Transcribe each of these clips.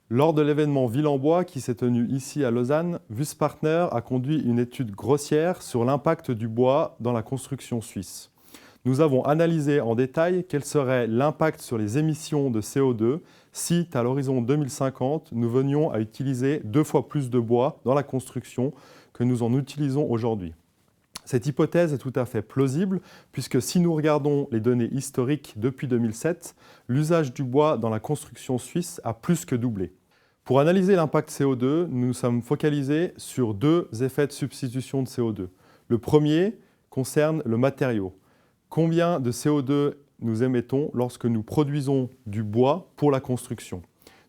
Lors de l'événement Ville en Bois qui s'est tenu ici à Lausanne, Wüstpartner a conduit une étude grossière sur l'impact du bois dans la construction suisse. Nous avons analysé en détail quel serait l'impact sur les émissions de CO2 si, à l'horizon 2050, nous venions à utiliser 2 fois plus de bois dans la construction que nous en utilisons aujourd'hui. Cette hypothèse est tout à fait plausible puisque si nous regardons les données historiques depuis 2007, l'usage du bois dans la construction suisse a plus que doublé. Pour analyser l'impact CO2, nous nous sommes focalisés sur 2 effets de substitution de CO2. Le premier concerne le matériau. Combien de CO2 nous émettons lorsque nous produisons du bois pour la construction?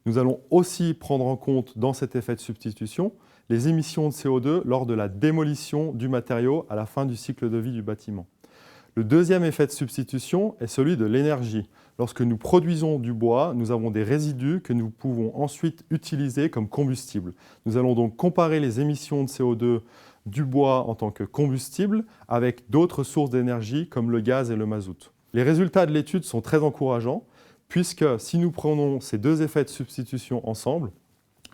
Nous allons aussi prendre en compte dans cet effet de substitution les émissions de CO2 lors de la démolition du matériau à la fin du cycle de vie du bâtiment. Le deuxième effet de substitution est celui de l'énergie. Lorsque nous produisons du bois, nous avons des résidus que nous pouvons ensuite utiliser comme combustible. Nous allons donc comparer les émissions de CO2 du bois en tant que combustible avec d'autres sources d'énergie comme le gaz et le mazout. Les résultats de l'étude sont très encourageants puisque si nous prenons ces 2 effets de substitution ensemble,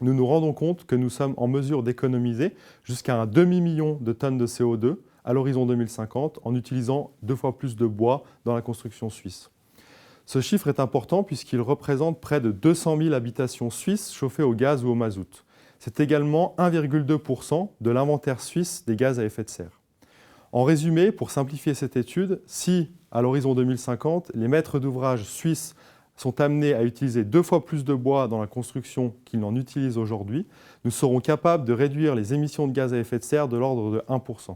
nous nous rendons compte que nous sommes en mesure d'économiser jusqu'à un demi-million de tonnes de CO2 à l'horizon 2050 en utilisant 2 fois plus de bois dans la construction suisse. Ce chiffre est important puisqu'il représente près de 200 000 habitations suisses chauffées au gaz ou au mazout. C'est également 1,2% de l'inventaire suisse des gaz à effet de serre. En résumé, pour simplifier cette étude, si, à l'horizon 2050, les maîtres d'ouvrage suisses sont amenés à utiliser 2 fois plus de bois dans la construction qu'ils n'en utilisent aujourd'hui, nous serons capables de réduire les émissions de gaz à effet de serre de l'ordre de 1%.